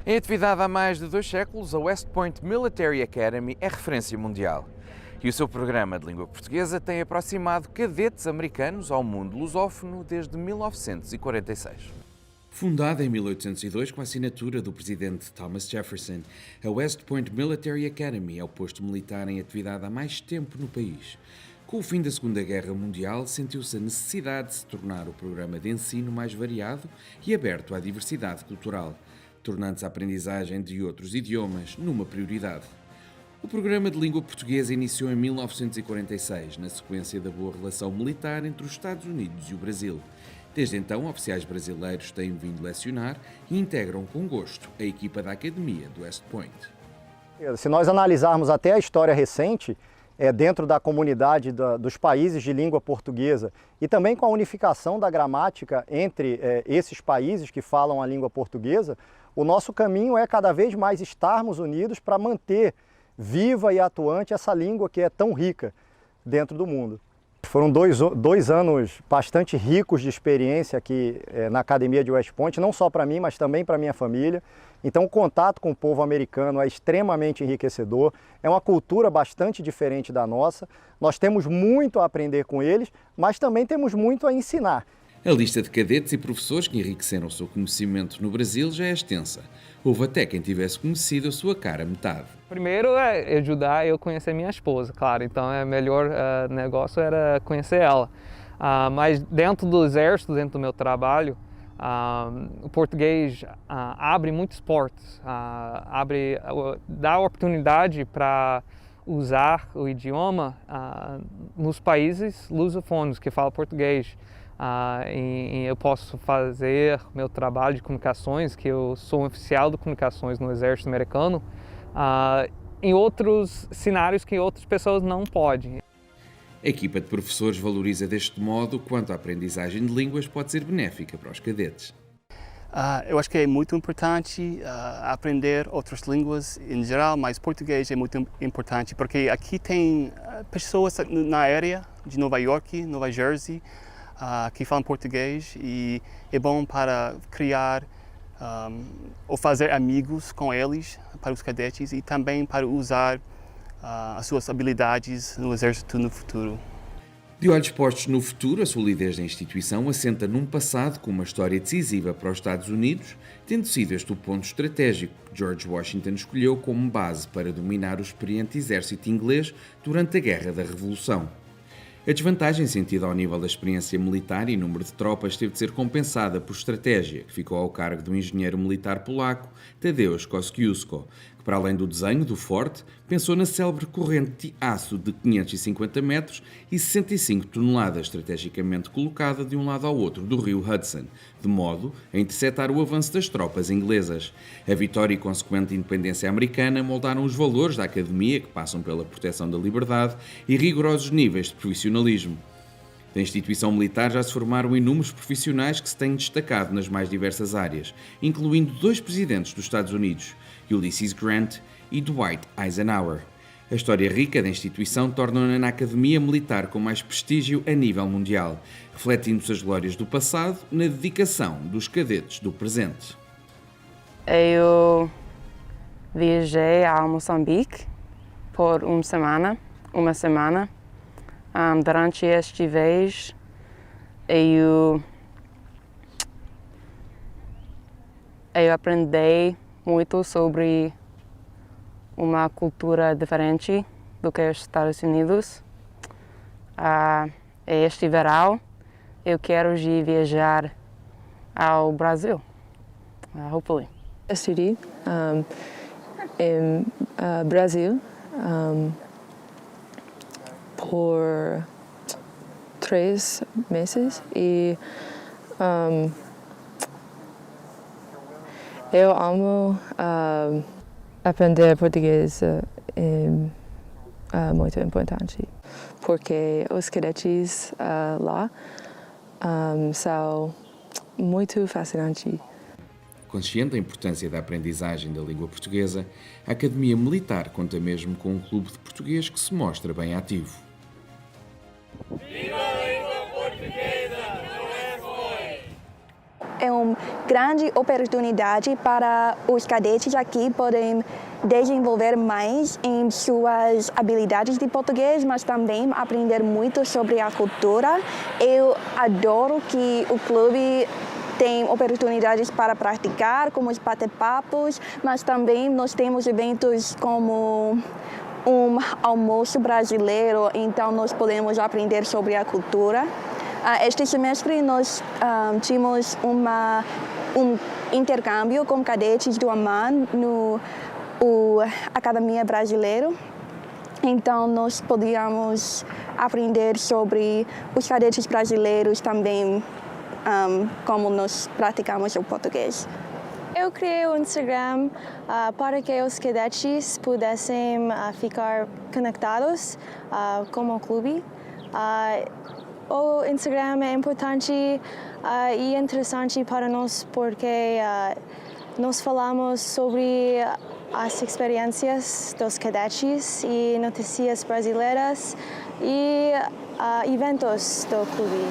Em atividade há mais de 2 séculos, a West Point Military Academy é referência mundial. E o seu programa de língua portuguesa tem aproximado cadetes americanos ao mundo lusófono desde 1946. Fundada em 1802 com a assinatura do presidente Thomas Jefferson, a West Point Military Academy é o posto militar em atividade há mais tempo no país. Com o fim da Segunda Guerra Mundial, sentiu-se a necessidade de se tornar o programa de ensino mais variado e aberto à diversidade cultural, tornando-se a aprendizagem de outros idiomas numa prioridade. O programa de língua portuguesa iniciou em 1946, na sequência da boa relação militar entre os Estados Unidos e o Brasil. Desde então, oficiais brasileiros têm vindo lecionar e integram com gosto a equipa da Academia do West Point. Se nós analisarmos até a história recente, dentro da comunidade dos países de língua portuguesa e também com a unificação da gramática entre esses países que falam a língua portuguesa, o nosso caminho é cada vez mais estarmos unidos para manter viva e atuante essa língua que é tão rica dentro do mundo. Foram dois anos bastante ricos de experiência aqui na Academia de West Point, não só para mim, mas também para minha família. Então o contato com o povo americano é extremamente enriquecedor, é uma cultura bastante diferente da nossa. Nós temos muito a aprender com eles, mas também temos muito a ensinar. A lista de cadetes e professores que enriqueceram o seu conhecimento no Brasil já é extensa. Houve até quem tivesse conhecido a sua cara metade. Primeiro é ajudar eu a conhecer minha esposa, claro. Então o melhor negócio era conhecer ela. Mas dentro do exército, dentro do meu trabalho, o português abre muitos portos, dá oportunidade para usar o idioma nos países lusófonos que falam português. Eu posso fazer meu trabalho de comunicações, que eu sou um oficial de comunicações no Exército Americano, em outros cenários que outras pessoas não podem. A equipa de professores valoriza deste modo quanto a aprendizagem de línguas pode ser benéfica para os cadetes. Eu acho que é muito importante aprender outras línguas em geral, mas português é muito importante porque aqui tem pessoas na área de Nova York, Nova Jersey, que falam português e é bom para criar ou fazer amigos com eles, para os cadetes e também para usar as suas habilidades no exército no futuro. De olhos postos no futuro, a solidez da instituição assenta num passado com uma história decisiva para os Estados Unidos, tendo sido este o ponto estratégico que George Washington escolheu como base para dominar o experiente exército inglês durante a Guerra da Revolução. A desvantagem sentida ao nível da experiência militar e número de tropas teve de ser compensada por estratégia, que ficou ao cargo do engenheiro militar polaco Tadeusz Kościuszko, que para além do desenho do forte, pensou na célebre corrente de aço de 550 metros e 65 toneladas estrategicamente colocada de um lado ao outro do rio Hudson, de modo a interceptar o avanço das tropas inglesas. A vitória e consequente independência americana moldaram os valores da Academia, que passam pela proteção da liberdade e rigorosos níveis de profissionalismo. Da instituição militar já se formaram inúmeros profissionais que se têm destacado nas mais diversas áreas, incluindo 2 presidentes dos Estados Unidos, Ulysses Grant e Dwight Eisenhower. A história rica da instituição torna-na na Academia Militar com mais prestígio a nível mundial, refletindo-se as glórias do passado na dedicação dos cadetes do presente. Eu viajei a Moçambique por uma semana. Durante este vez, eu aprendi muito sobre uma cultura diferente do que os Estados Unidos. Este verão, eu quero viajar ao Brasil, hopefully. I studied in Brazil por 3 meses e eu amo aprender português, é muito importante porque os cadetes lá são muito fascinantes. Consciente da importância da aprendizagem da língua portuguesa, a Academia Militar conta mesmo com um clube de português que se mostra bem ativo. Viva a língua portuguesa no West Point! é uma grande oportunidade para os cadetes aqui poderem desenvolver mais em suas habilidades de português, mas também aprender muito sobre a cultura. Eu adoro que o clube tem oportunidades para praticar, como os bate-papos, mas também nós temos eventos como um almoço brasileiro, então nós podemos aprender sobre a cultura. Este semestre nós tivemos um intercâmbio com cadetes do Oman no Academia Brasileira. Então nós podíamos aprender sobre os cadetes brasileiros também, como nós praticamos o português. Eu criei o Instagram para que os cadetes pudessem ficar conectados com o clube. O Instagram é importante e interessante para nós porque nós falamos sobre as experiências dos cadetes e notícias brasileiras e eventos do clube.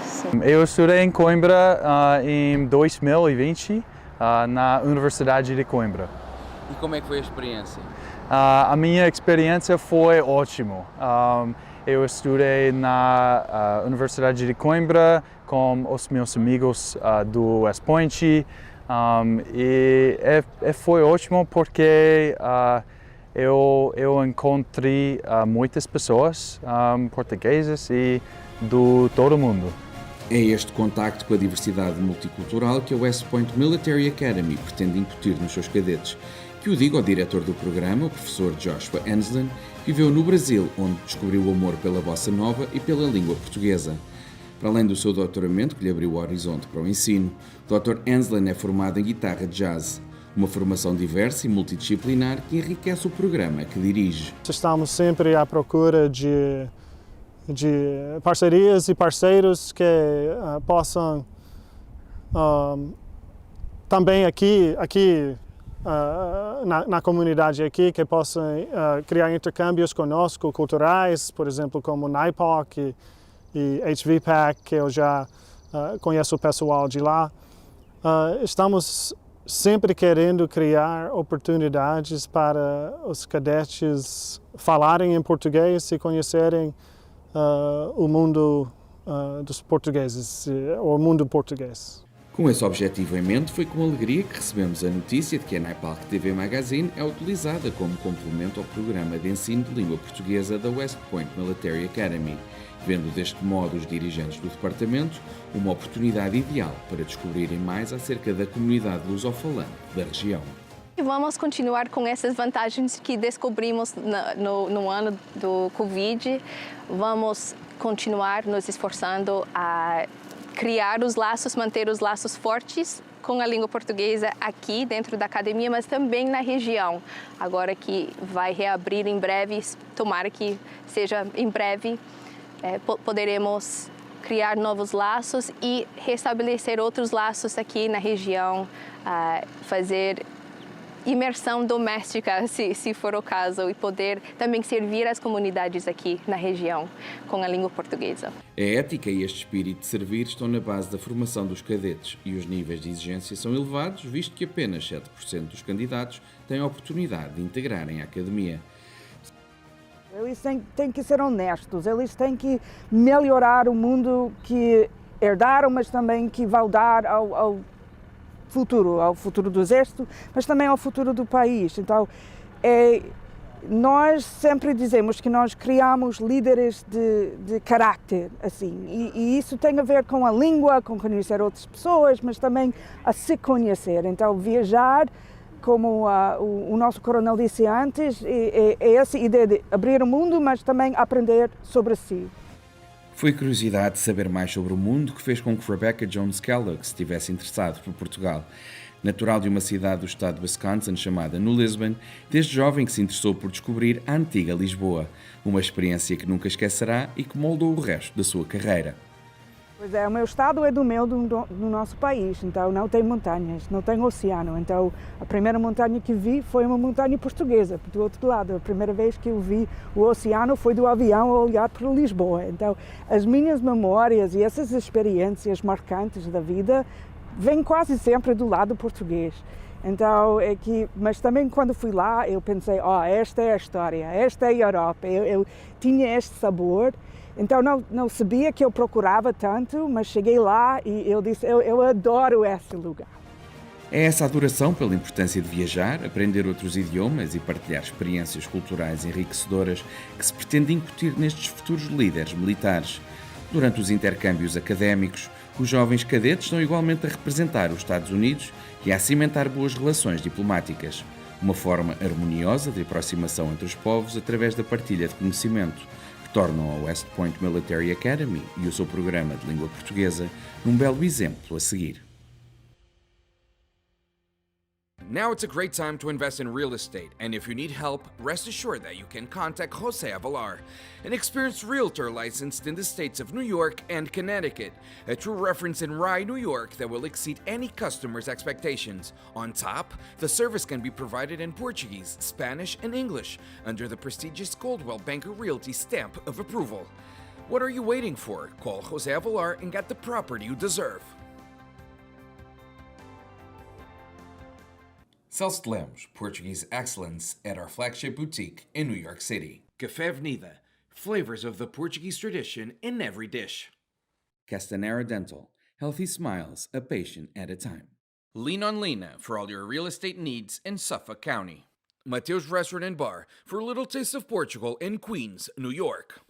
Sim. Eu estudei em Coimbra em 2020. Na Universidade de Coimbra. E como é que foi a experiência? A minha experiência foi ótima. Eu estudei na Universidade de Coimbra com os meus amigos do West Point e foi ótimo porque eu encontrei muitas pessoas portuguesas e do todo mundo. É este contacto com a diversidade multicultural que a West Point Military Academy pretende incutir nos seus cadetes, que o diga ao diretor do programa, o professor Joshua Enslin, que viveu no Brasil, onde descobriu o amor pela bossa nova e pela língua portuguesa. Para além do seu doutoramento, que lhe abriu o horizonte para o ensino, o Dr. Enslin é formado em guitarra jazz, uma formação diversa e multidisciplinar que enriquece o programa que dirige. Estamos sempre à procura de parcerias e parceiros que possam também aqui na comunidade aqui, que possam criar intercâmbios conosco, culturais, por exemplo, como NIPOC e HVPAC, que eu já conheço o pessoal de lá. Estamos sempre querendo criar oportunidades para os cadetes falarem em português e conhecerem o mundo dos portugueses, o mundo português. Com esse objetivo em mente, foi com alegria que recebemos a notícia de que a NIPOC TV Magazine é utilizada como complemento ao programa de ensino de língua portuguesa da West Point Military Academy, vendo deste modo os dirigentes do departamento uma oportunidade ideal para descobrirem mais acerca da comunidade lusofalante da região. Vamos continuar com essas vantagens que descobrimos no ano do Covid. Vamos continuar nos esforçando a criar os laços, manter os laços fortes com a língua portuguesa aqui dentro da academia, mas também na região. Agora que vai reabrir em breve, tomara que seja em breve, poderemos criar novos laços e restabelecer outros laços aqui na região, fazer imersão doméstica, se for o caso, e poder também servir as comunidades aqui na região com a língua portuguesa. A ética e este espírito de servir estão na base da formação dos cadetes e os níveis de exigência são elevados, visto que apenas 7% dos candidatos têm a oportunidade de integrarem a academia. Eles têm que ser honestos, eles têm que melhorar o mundo que herdaram, mas também que vão dar ao futuro do Exército, mas também ao futuro do país. Então, nós sempre dizemos que nós criamos líderes de caráter, assim, e isso tem a ver com a língua, com conhecer outras pessoas, mas também a se conhecer. Então, viajar, como o nosso coronel disse antes, é essa ideia de abrir o mundo, mas também aprender sobre si. Foi a curiosidade de saber mais sobre o mundo que fez com que Rebecca Jones Kellogg se tivesse interessado por Portugal. Natural de uma cidade do estado de Wisconsin chamada New Lisbon, desde jovem que se interessou por descobrir a antiga Lisboa, uma experiência que nunca esquecerá e que moldou o resto da sua carreira. Pois é, o meu estado é do nosso país, então não tem montanhas, não tem oceano. Então a primeira montanha que vi foi uma montanha portuguesa, do outro lado. A primeira vez que eu vi o oceano foi do avião a olhar para Lisboa. Então as minhas memórias e essas experiências marcantes da vida vem quase sempre do lado português. Então, mas também quando fui lá, eu pensei, esta é a história, esta é a Europa, eu tinha este sabor. Então, não sabia que eu procurava tanto, mas cheguei lá e eu disse, eu adoro esse lugar. É essa adoração pela importância de viajar, aprender outros idiomas e partilhar experiências culturais enriquecedoras que se pretende incutir nestes futuros líderes militares. Durante os intercâmbios académicos, os jovens cadetes estão igualmente a representar os Estados Unidos e a cimentar boas relações diplomáticas. Uma forma harmoniosa de aproximação entre os povos através da partilha de conhecimento, que tornam a West Point Military Academy e o seu programa de língua portuguesa um belo exemplo a seguir. Now it's a great time to invest in real estate, and if you need help, rest assured that you can contact Jose Avalar, an experienced realtor licensed in the states of New York and Connecticut, a true reference in Rye, New York that will exceed any customer's expectations. On top, the service can be provided in Portuguese, Spanish, and English under the prestigious Coldwell Banker Realty stamp of approval. What are you waiting for? Call Jose Avalar and get the property you deserve. Celso de Lemos, Portuguese excellence at our flagship boutique in New York City. Café Avenida, flavors of the Portuguese tradition in every dish. Castanera Dental, healthy smiles, a patient at a time. Lean on Lena for all your real estate needs in Suffolk County. Mateus Restaurant and Bar for a little taste of Portugal in Queens, New York.